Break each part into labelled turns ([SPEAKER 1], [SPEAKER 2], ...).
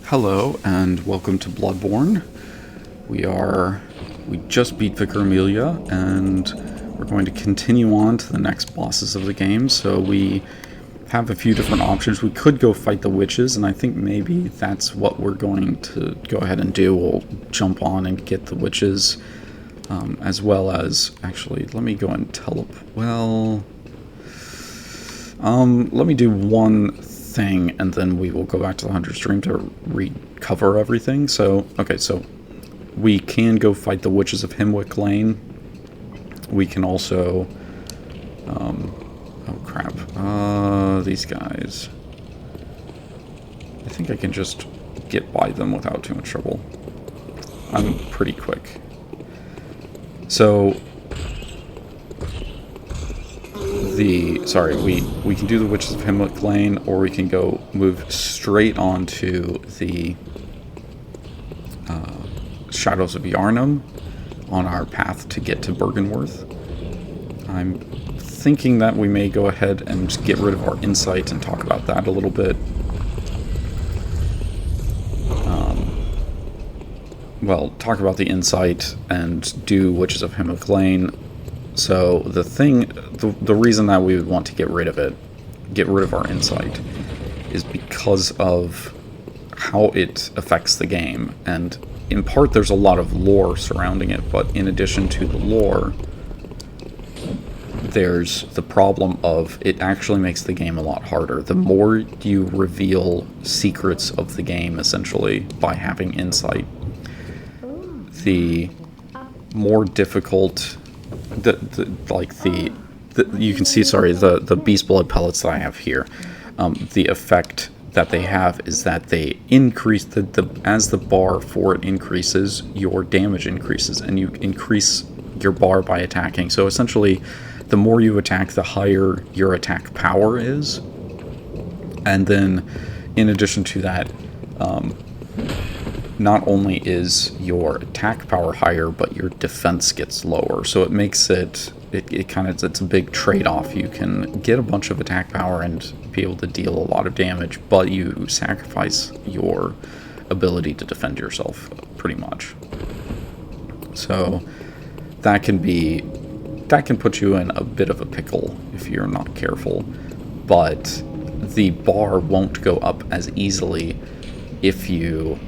[SPEAKER 1] Hello and welcome to Bloodborne. We just beat Vicar Amelia and we're going to continue on to the next bosses of the game. So we have a few different options. We could go fight the witches, and I think maybe that's what we're going to go ahead and do. We'll jump on and get the witches, as well as, actually, let me go and let me do one thing, and then we will go back to the Hunter stream to recover everything. So, okay, so we can go fight the Witches of Hemwick Lane. We can also, oh crap, these guys. I think I can just get by them without too much trouble. I'm pretty quick. So, we can do the Witches of Hemwick Lane, or we can go move straight onto the Shadows of Yharnam on our path to get to Bergenworth. I'm thinking that we may go ahead and just get rid of our insight and talk about that a little bit. Well, talk about the insight and do Witches of Hemwick Lane. So the reason that we would want to get rid of our insight, is because of how it affects the game. And in part, there's a lot of lore surrounding it, but in addition to the lore, there's the problem of it actually makes the game a lot harder. The more you reveal secrets of the game, essentially, by having insight, the more difficult you can see, the beast blood pellets that I have here, the effect that they have is that they increase as the bar for it increases, your damage increases, and you increase your bar by attacking. So essentially, the more you attack, the higher your attack power is. And then, in addition to that, not only is your attack power higher, but your defense gets lower. So it makes it's a big trade-off. You can get a bunch of attack power and be able to deal a lot of damage, but you sacrifice your ability to defend yourself, pretty much. So that can put you in a bit of a pickle if you're not careful. But the bar won't go up as easily if you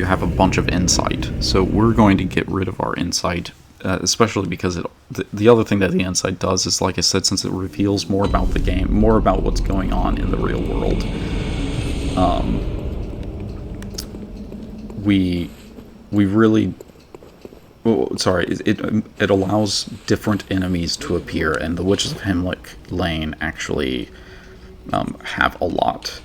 [SPEAKER 1] have a bunch of insight. So we're going to get rid of our insight, especially because the other thing that the insight does is, like I said, since it reveals more about the game, more about what's going on in the real world, we really... it allows different enemies to appear, and the Witches of Hemwick Lane actually have a lot.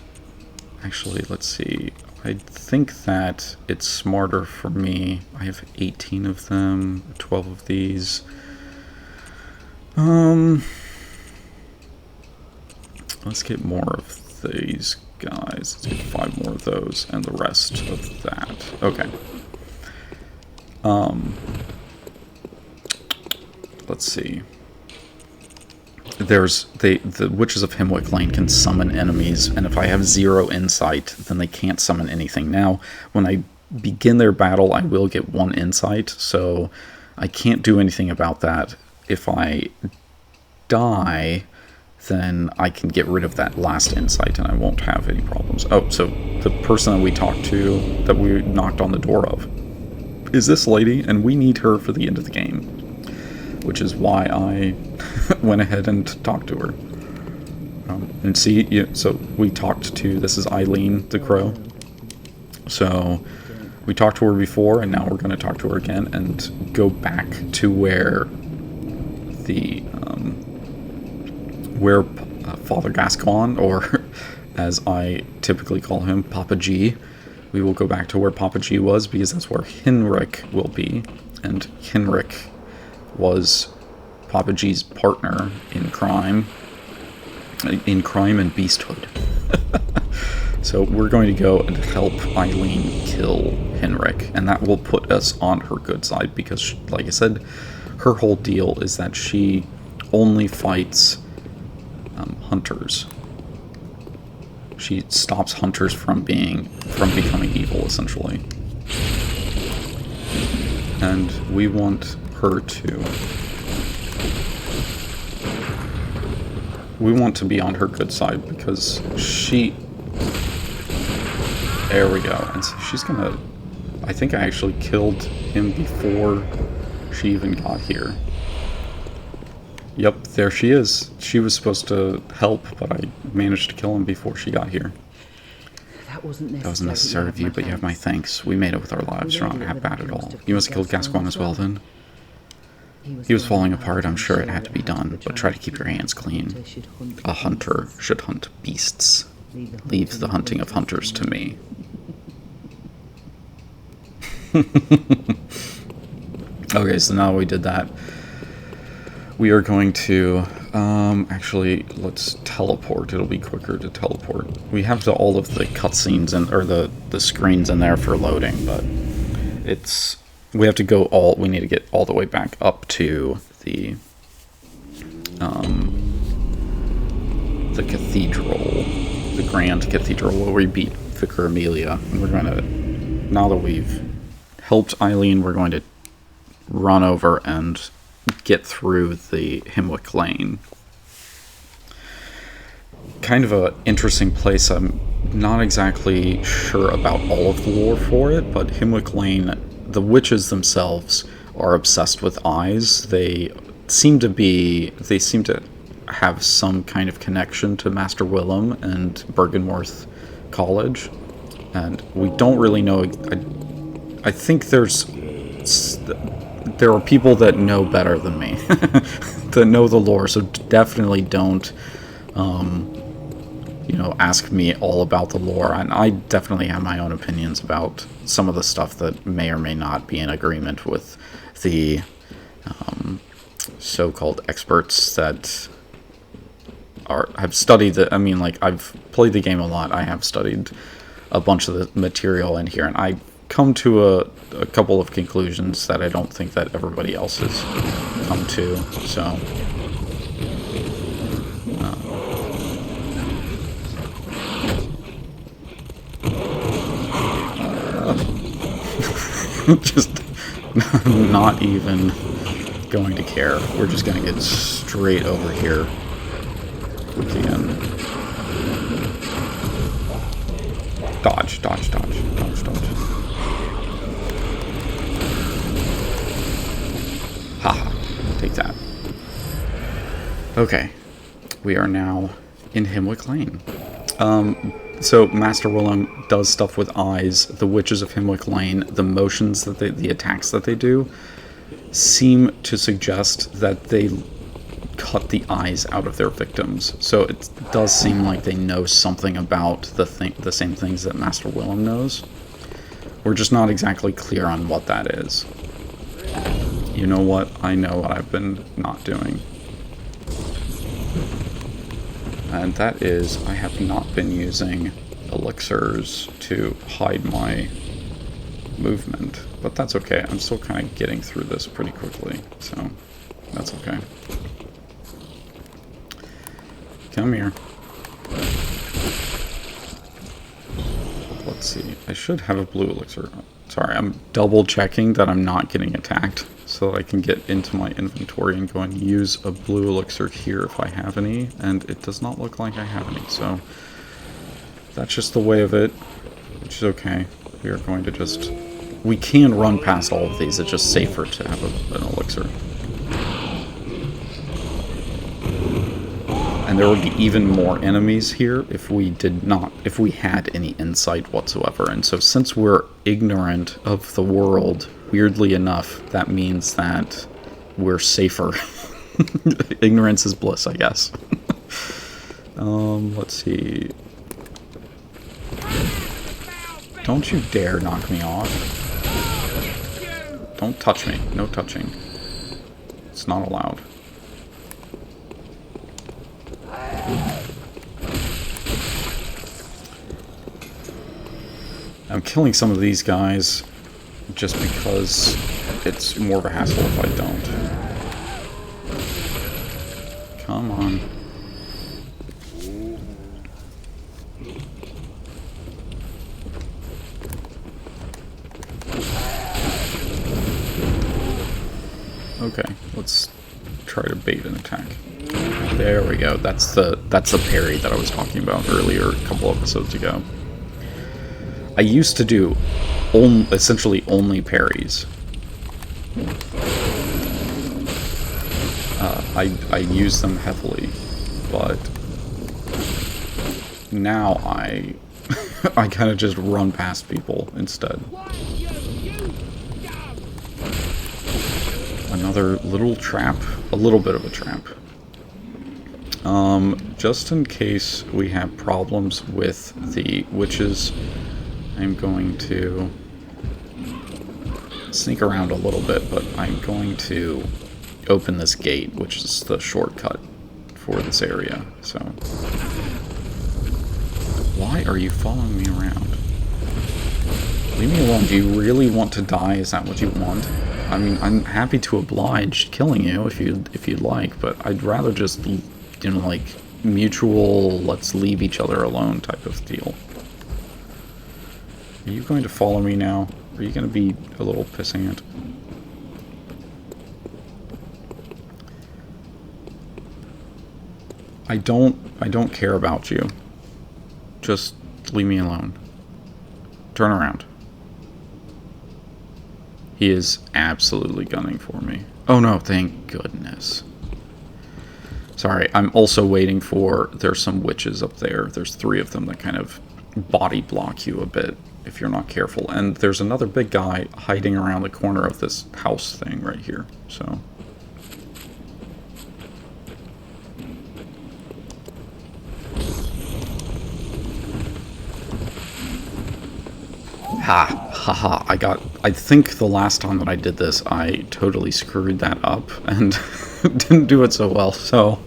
[SPEAKER 1] Actually, let's see. I think that it's smarter for me. I have 18 of them, 12 of these. Let's get more of these guys. Let's get 5 more of those, and the rest of that. Okay. Let's see. The Witches of Hemwick Lane can summon enemies, and if I have 0 insight, then they can't summon anything. Now, when I begin their battle, I will get 1 insight, so I can't do anything about that. If I die, then I can get rid of that last insight, and I won't have any problems. Oh, so the person that we talked to, that we knocked on the door of, is this lady, and we need her for the end of the game, which is why I went ahead and talked to her. And see, so we talked to, this is Eileen the Crow. So we talked to her before, and now we're going to talk to her again and go back to where Father Gascon, or as I typically call him, Papa G. We will go back to where Papa G was, because that's where Henrik will be. And Henrik was Papa G's partner in crime and beasthood. So we're going to go and help Eileen kill Henrik, and that will put us on her good side, because, like I said, her whole deal is that she only fights hunters. She stops hunters from becoming evil, essentially. And we want her to... We want to be on her good side because she... There we go. And so she's gonna... I think I actually killed him before she even got here. Yep, there she is. She was supposed to help, but I managed to kill him before she got here.
[SPEAKER 2] That wasn't
[SPEAKER 1] necessary of you, but you have my thanks. We made it with our lives. You're not half bad at all. You must have killed Gascoigne as well, then? He was falling apart. I'm sure it had to be done, but try to keep your hands clean. A hunter should hunt beasts. Leave the hunting of hunters to me. Okay, so now we did that. We are going to, actually, let's teleport. It'll be quicker to teleport. We have all of the cutscenes or the screens in there for loading, but we have to go we need to get all the way back up to the cathedral, the Grand Cathedral, where we beat Vicar Amelia. And we're going to, now that we've helped Eileen, we're going to run over and get through the Hemwick Lane. Kind of an interesting place. I'm not exactly sure about all of the lore for it, but Hemwick Lane, the witches themselves are obsessed with eyes. They seem to have some kind of connection to Master Willem and Bergenworth College, and we don't really know. I think there are people that know better than me, that know the lore, so definitely don't, ask me all about the lore. And I definitely have my own opinions about some of the stuff that may or may not be in agreement with the so-called experts that have studied it. I mean, like, I've played the game a lot. I have studied a bunch of the material in here, and I come to a couple of conclusions that I don't think that everybody else has come to, so... just not even going to care. We're just going to get straight over here if we can. Dodge, dodge, dodge, dodge, dodge. Haha, take that. Okay, we are now in Hemwick Lane. So Master Willem does stuff with eyes. The Witches of Hemwick Lane, the motions that the attacks that they do, seem to suggest that they cut the eyes out of their victims. So it does seem like they know something about the same things that Master Willem knows. We're just not exactly clear on what that is. You know what? I know what I've been not doing. And that is, I have not been using elixirs to hide my movement. But that's okay. I'm still kind of getting through this pretty quickly, so that's okay. Come here. Let's see. I should have a blue elixir. Sorry, I'm double checking that I'm not getting attacked, so I can get into my inventory and go and use a blue elixir here if I have any, and it does not look like I have any, so that's just the way of it, which is okay. We are going to just... We can run past all of these, it's just safer to have an elixir. And there would be even more enemies here if we had any insight whatsoever. And so since we're ignorant of the world, weirdly enough, that means that we're safer. Ignorance is bliss, I guess. Let's see. Don't you dare knock me off. Don't touch me. No touching. It's not allowed. I'm killing some of these guys just because it's more of a hassle if I don't. Come on. Okay, let's try to bait an attack. There we go. That's the parry that I was talking about earlier, a couple episodes ago. I used to do essentially only parries. I use them heavily, but now I kind of just run past people instead. Another little trap, a little bit of a trap. Just in case we have problems with the witches, I'm going to sneak around a little bit, but I'm going to open this gate, which is the shortcut for this area. So, why are you following me around? Leave me alone. Do you really want to die? Is that what you want? I mean, I'm happy to oblige killing you if you'd like, but I'd rather just, you know, like, mutual, let's leave each other alone type of deal. Are you going to follow me now? Are you going to be a little pissant? I don't care about you. Just leave me alone. Turn around. He is absolutely gunning for me. Oh no, thank goodness. Sorry, I'm also waiting for... There's some witches up there. There's 3 of them that kind of body block you a bit if you're not careful. And there's another big guy hiding around the corner of this house thing right here. So... Haha, I think the last time that I did this, I totally screwed that up and didn't do it so well, so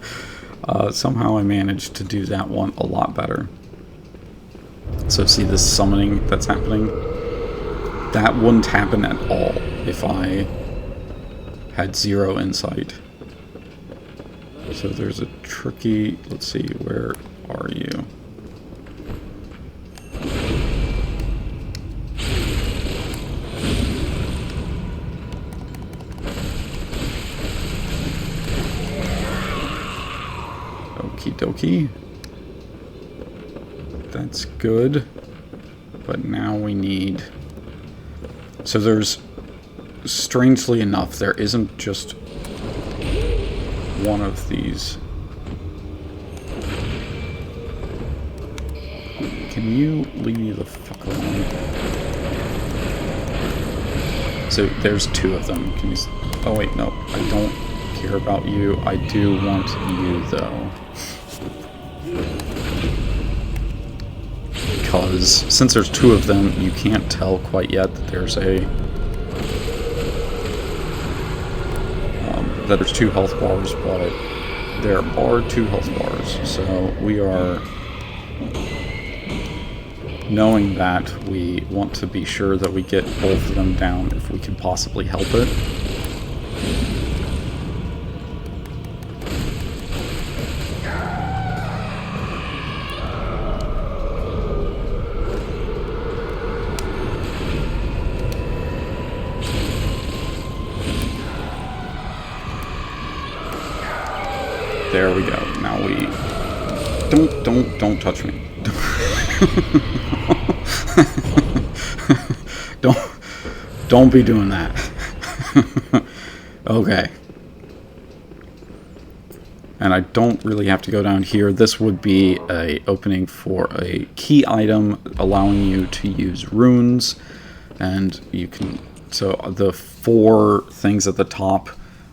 [SPEAKER 1] somehow I managed to do that one a lot better. So see this summoning that's happening? That wouldn't happen at all if I had 0 insight. So there's a tricky, let's see, where are you? Dokie. That's good. But now we need... So there's... Strangely enough, there isn't just one of these. Can you leave me the fuck alone? So there's 2 of them. Can you... Oh wait, no. I don't care about you. I do want you, though. Because since there's 2 of them, you can't tell quite yet that there's a that there's 2 health bars, but there are 2 health bars. So we are knowing that we want to be sure that we get both of them down if we can possibly help it. There we go. Now we... Don't touch me. Don't be doing that. Okay. And I don't really have to go down here. This would be a opening for a key item allowing you to use runes. And you can... So the 4 things at the top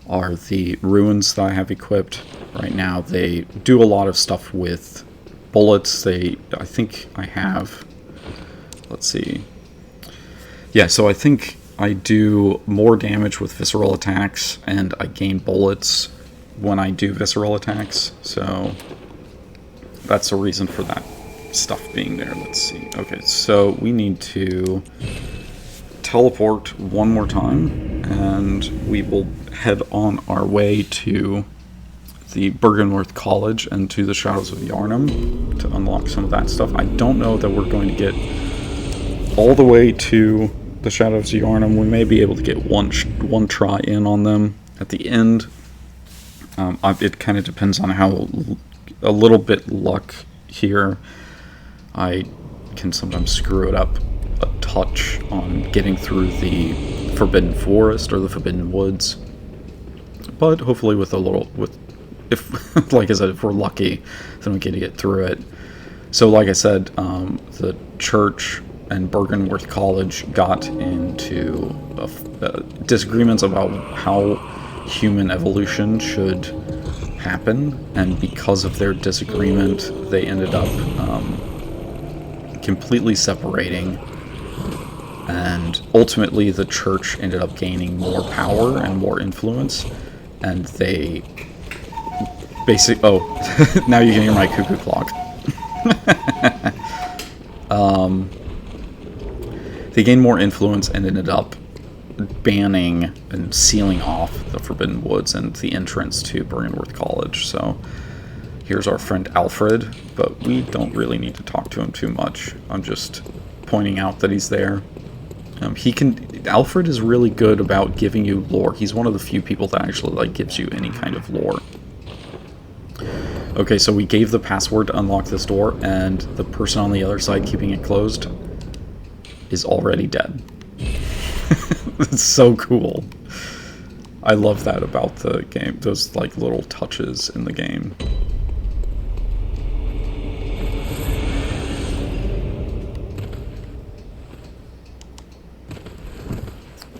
[SPEAKER 1] are the runes that I have equipped right now. They do a lot of stuff with bullets. I think I have... Let's see. Yeah, so I think I do more damage with visceral attacks, and I gain bullets when I do visceral attacks. So that's the reason for that stuff being there. Let's see. Okay, so we need to teleport one more time, and we will head on our way to the Bergenworth College and to the Shadows of Yharnam to unlock some of that stuff. I don't know that we're going to get all the way to the Shadows of Yharnam. We may be able to get one try in on them, at the end, it kind of depends on how a little bit luck here. I can sometimes screw it up a touch on getting through the Forbidden Forest or the Forbidden Woods, but hopefully if like I said, if we're lucky, then we can get through it. So like I said, the church and Bergenworth College got into disagreements about how human evolution should happen, and because of their disagreement, they ended up completely separating, and ultimately the church ended up gaining more power and more influence, and they now you can hear my cuckoo clock. They gained more influence and ended up banning and sealing off the Forbidden Woods and the entrance to Bergenworth College. So here's our friend Alfred, but we don't really need to talk to him too much. I'm just pointing out that he's there. Alfred is really good about giving you lore. He's one of the few people that actually gives you any kind of lore. Okay, so we gave the password to unlock this door, and the person on the other side keeping it closed is already dead. It's so cool. I love that about the game, those little touches in the game.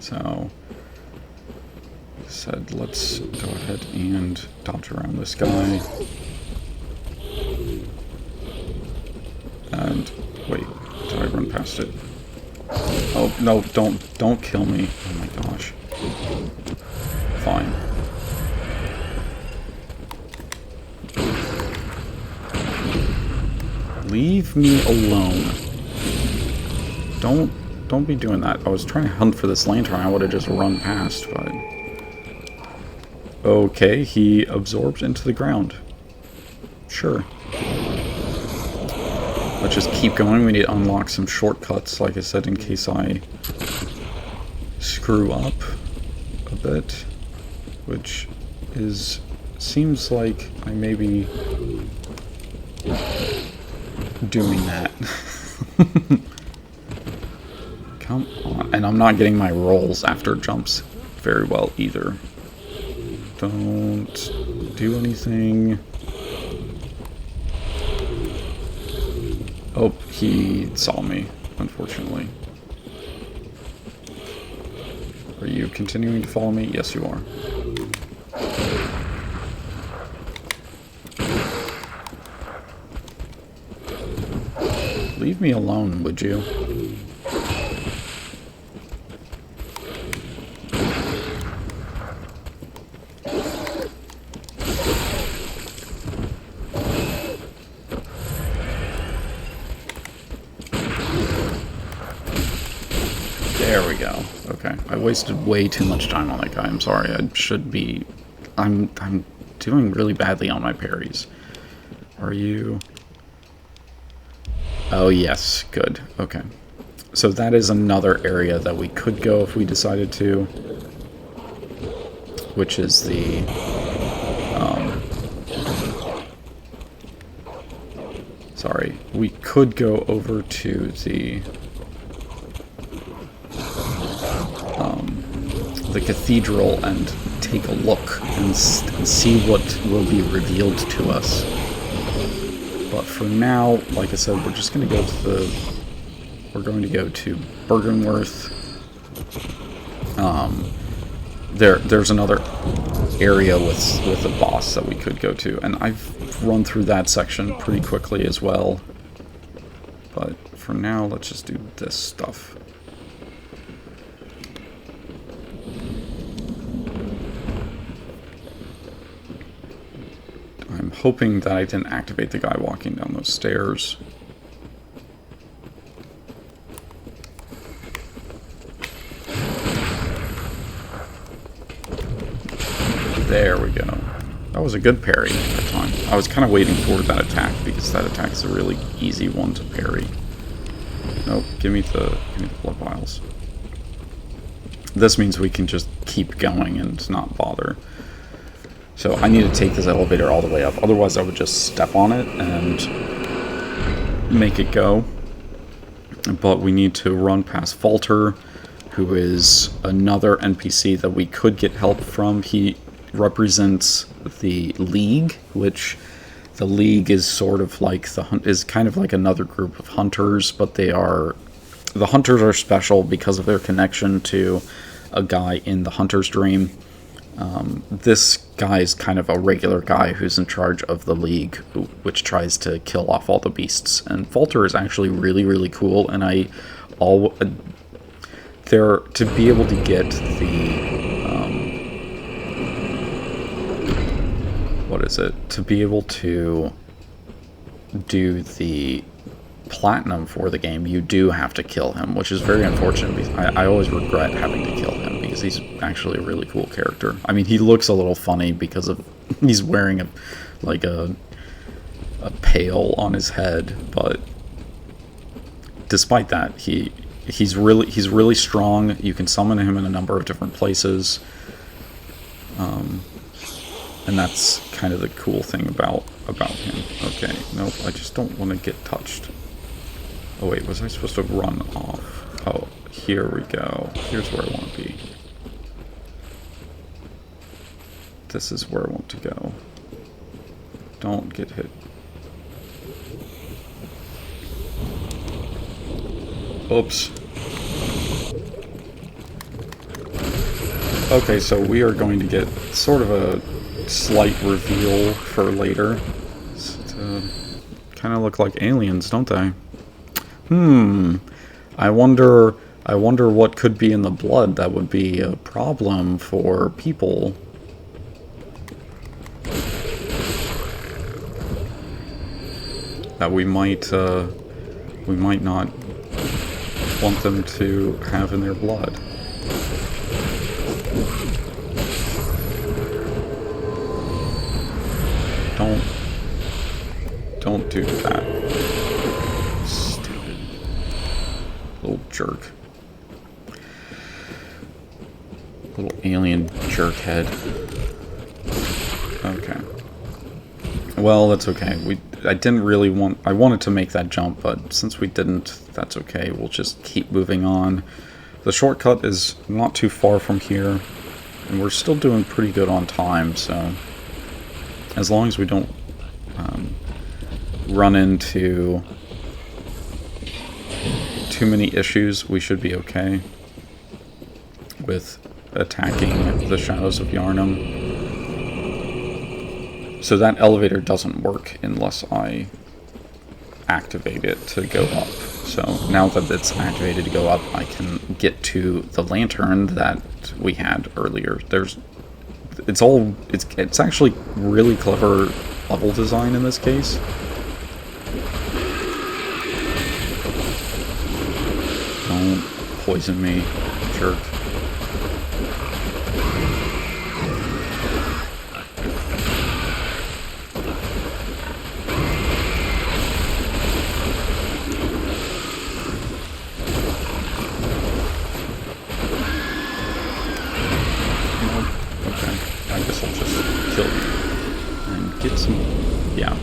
[SPEAKER 1] So, like I said, let's go ahead and dodge around this guy. And wait, did I run past it? Oh no, don't kill me. Oh my gosh. Fine. Leave me alone. Don't be doing that. I was trying to hunt for this lantern. I would have just run past, but okay, he absorbs into the ground. Sure. Let's just keep going. We need to unlock some shortcuts, like I said, in case I screw up a bit, which seems like I may be doing that. Come on. And I'm not getting my rolls after jumps very well either. Don't do anything. Oh, he saw me, unfortunately. Are you continuing to follow me? Yes, you are. Leave me alone, would you? There we go. Okay, I wasted way too much time on that guy. I'm sorry. I should be... I'm doing really badly on my parries. Are you... Oh, yes. Good. Okay. So that is another area that we could go if we decided to. Which is the... sorry. We could go over to the cathedral and take a look and see what will be revealed to us. But for now, like I said, we're just going to go to we're going to go to Bergenworth. There's another area with a boss that we could go to, and I've run through that section pretty quickly as well. But for now, let's just do this stuff. I'm hoping that I didn't activate the guy walking down those stairs. There we go. That was a good parry that time. I was kind of waiting for that attack because that attack is a really easy one to parry. Nope, give me the blood vials. This means we can just keep going and not bother. So I need to take this elevator all the way up. Otherwise, I would just step on it and make it go. But we need to run past Falter, who is another NPC that we could get help from. He represents the League, which the League is sort of like is kind of like another group of hunters, but the hunters are special because of their connection to a guy in the Hunter's Dream. This guy is kind of a regular guy who's in charge of the League, which tries to kill off all the beasts. And Falter is actually really, really cool, and to be able to get the to be able to do the platinum for the game, you do have to kill him, which is very unfortunate, because I always regret having to kill him, because he's actually a really cool character. I mean, he looks a little funny because of he's wearing a pail on his head, but despite that, he's really strong. You can summon him in a number of different places, and that's kind of the cool thing about him. Okay, nope, I just don't want to get touched. Oh wait, was I supposed to run off? Oh, here we go. Here's where I want to be. This is where I want to go. Don't get hit. Oops. Okay, so we are going to get sort of a slight reveal for later. Kind of look like aliens, don't they? I wonder what could be in the blood that would be a problem for people. That we might not want them to have in their blood. Don't do that. Stupid little jerk. Little alien jerk head. Okay. Well, that's okay. I wanted to make that jump, but since we didn't, that's okay. We'll just keep moving on. The shortcut is not too far from here, and we're still doing pretty good on time, so as long as we don't run into too many issues, we should be okay with attacking the Shadows of Yharnam. So that elevator doesn't work unless I activate it to go up. So now that it's activated to go up, I can get to the lantern that we had earlier. It's actually really clever level design in this case. Don't poison me, jerk.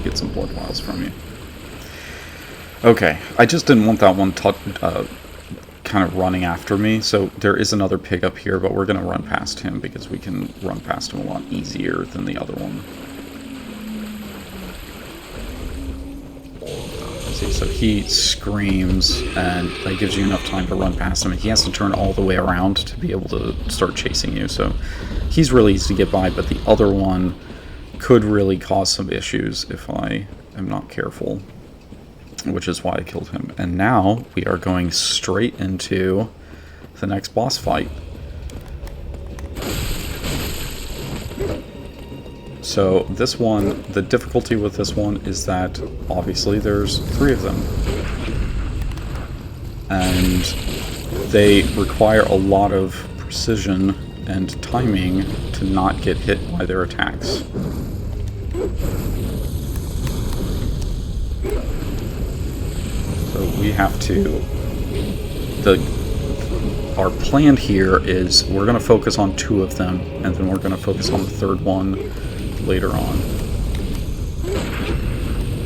[SPEAKER 1] Get some blood vials from you. Okay, I just didn't want that one kind of running after me, so there is another pig up here, but we're going to run past him because we can run past him a lot easier than the other one. See, so he screams, and that gives you enough time to run past him, and he has to turn all the way around to be able to start chasing you, so he's really easy to get by, but the other one could really cause some issues if I am not careful, which is why I killed him. And now we are going straight into the next boss fight. So this one, the difficulty with this one is that obviously there's 3 of them, and they require a lot of precision and timing to not get hit by their attacks. So we have to... our plan here is we're going to focus on 2 of them, and then we're going to focus on the 3rd one later on.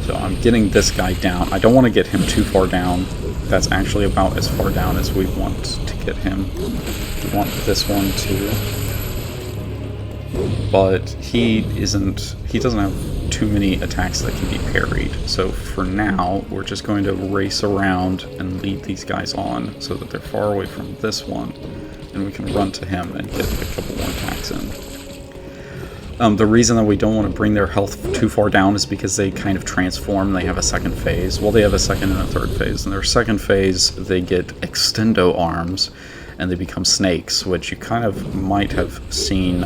[SPEAKER 1] So I'm getting this guy down. I don't want to get him too far down. That's actually about as far down as we want to get him. We want this one too. But he doesn't have too many attacks that can be parried. So for now, we're just going to race around and lead these guys on so that they're far away from this one, and we can run to him and get a couple more attacks in. The reason that we don't want to bring their health too far down is because they kind of transform. They have a second phase. Well, they have a second and a third phase. In their second phase, they get extendo arms, and they become snakes, which you kind of might have seen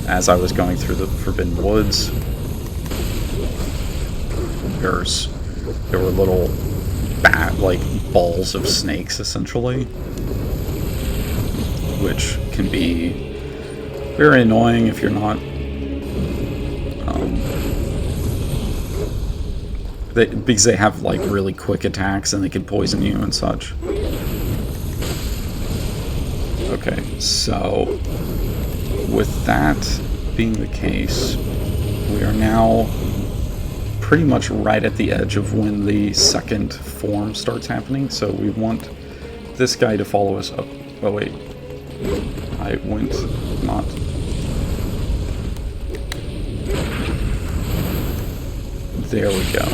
[SPEAKER 1] as I was going through the Forbidden Woods. There were little like balls of snakes, essentially, which can be very annoying if you're not because they have like really quick attacks and they can poison you and such. Okay, so with that being the case, we are now pretty much right at the edge of when the second form starts happening, so we want this guy to follow us up. Oh wait, I went not. There we go.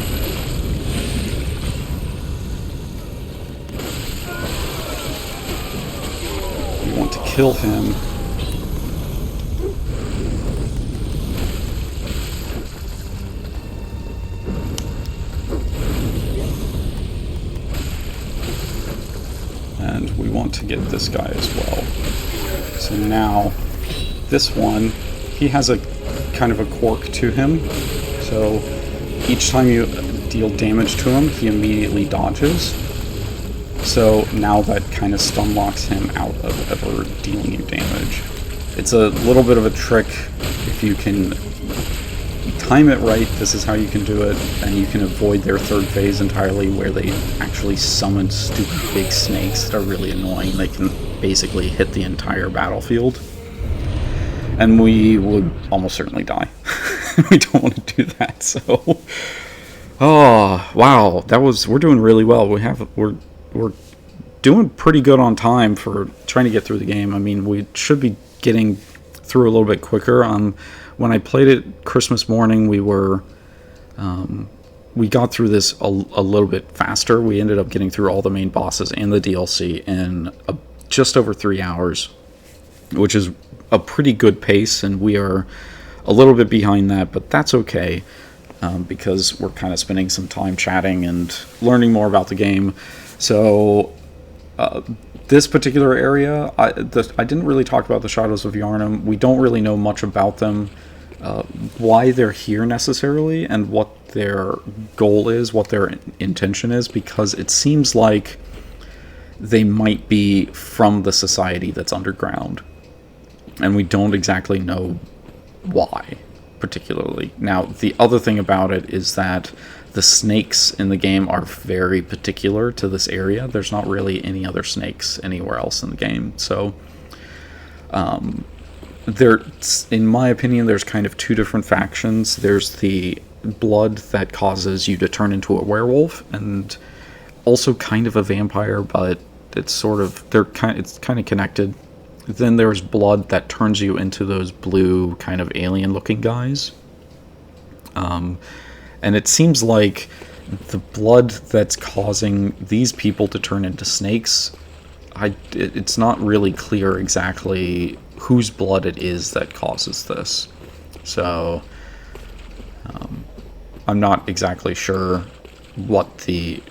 [SPEAKER 1] We want to kill him. And we want to get this guy as well. So now, this one, he has a kind of a quirk to him. So each time you deal damage to him, he immediately dodges. So now that kind of stun locks him out of ever dealing you damage. It's a little bit of a trick. If you can time it right, this is how you can do it, and you can avoid their third phase entirely, where they actually summon stupid big snakes that are really annoying. They can basically hit the entire battlefield. And we would almost certainly die. We don't want to do that, so... Oh, wow, we're doing really well. We're doing pretty good on time for trying to get through the game. I mean, we should be getting through a little bit quicker. When I played it Christmas morning, we got through this a little bit faster. We ended up getting through all the main bosses and the DLC in just over 3 hours, which is a pretty good pace, and we are a little bit behind that, but that's okay, because we're kind of spending some time chatting and learning more about the game. So this particular area, I didn't really talk about the Shadows of Yharnam. We don't really know much about them, why they're here necessarily, and what their goal is, what their intention is, because it seems like they might be from the society that's underground, and we don't exactly know why particularly. Now, the other thing about it is that the snakes in the game are very particular to this area. There's not really any other snakes anywhere else in the game. So, in my opinion, there's kind of 2 different factions. There's the blood that causes you to turn into a werewolf, and also kind of a vampire, but it's sort of, it's kind of connected. Then there's blood that turns you into those blue kind of alien-looking guys. And it seems like the blood that's causing these people to turn into snakes, it's not really clear exactly whose blood it is that causes this. So, I'm not exactly sure what the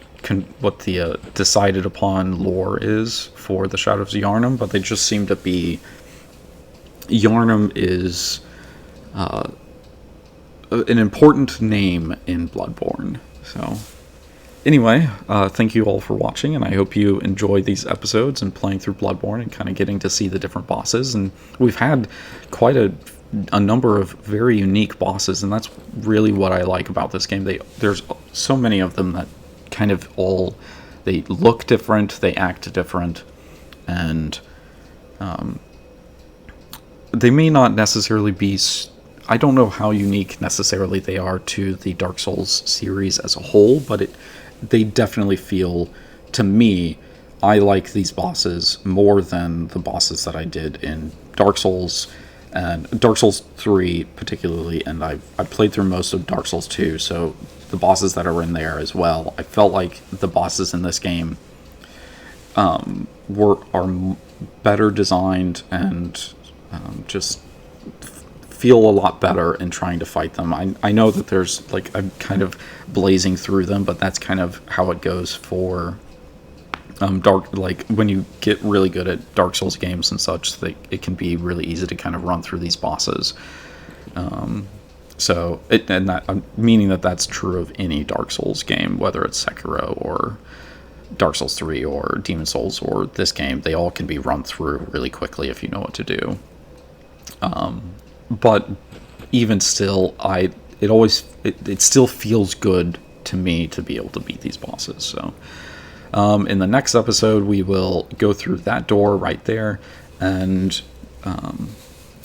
[SPEAKER 1] decided upon lore is for the Shadows of Yharnam, but they just seem to be... Yharnam is an important name in Bloodborne. So, anyway, thank you all for watching, and I hope you enjoy these episodes and playing through Bloodborne and kind of getting to see the different bosses. And we've had quite a number of very unique bosses, and that's really what I like about this game. There's so many of them that kind of they look different, they act different, and they may not necessarily be... I don't know how unique necessarily they are to the Dark Souls series as a whole, but they definitely feel, to me, I like these bosses more than the bosses that I did in Dark Souls, and Dark Souls 3 particularly, and I played through most of Dark Souls 2, so the bosses that are in there as well, I felt like the bosses in this game are better designed and just feel a lot better in trying to fight them. I know that there's, like, I'm kind of blazing through them, but that's kind of how it goes for like, when you get really good at Dark Souls games and such, it can be really easy to kind of run through these bosses. I'm meaning that that's true of any Dark Souls game, whether it's Sekiro or Dark Souls 3 or Demon Souls or this game. They all can be run through really quickly if you know what to do. But even still, it still feels good to me to be able to beat these bosses. So in the next episode, we will go through that door right there, and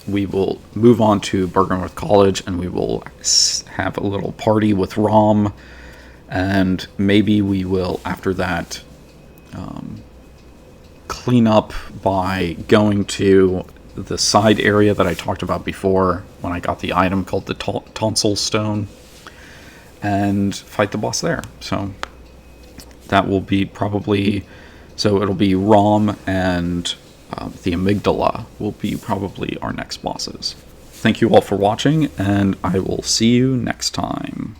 [SPEAKER 1] we will move on to Bergenworth College, and we will have a little party with Rom, and maybe we will, after that, clean up by going to the side area that I talked about before when I got the item called the Tonsil Stone, and fight the boss there. So that will be it'll be Rom and the Amygdala will be probably our next bosses. Thank you all for watching, and I will see you next time.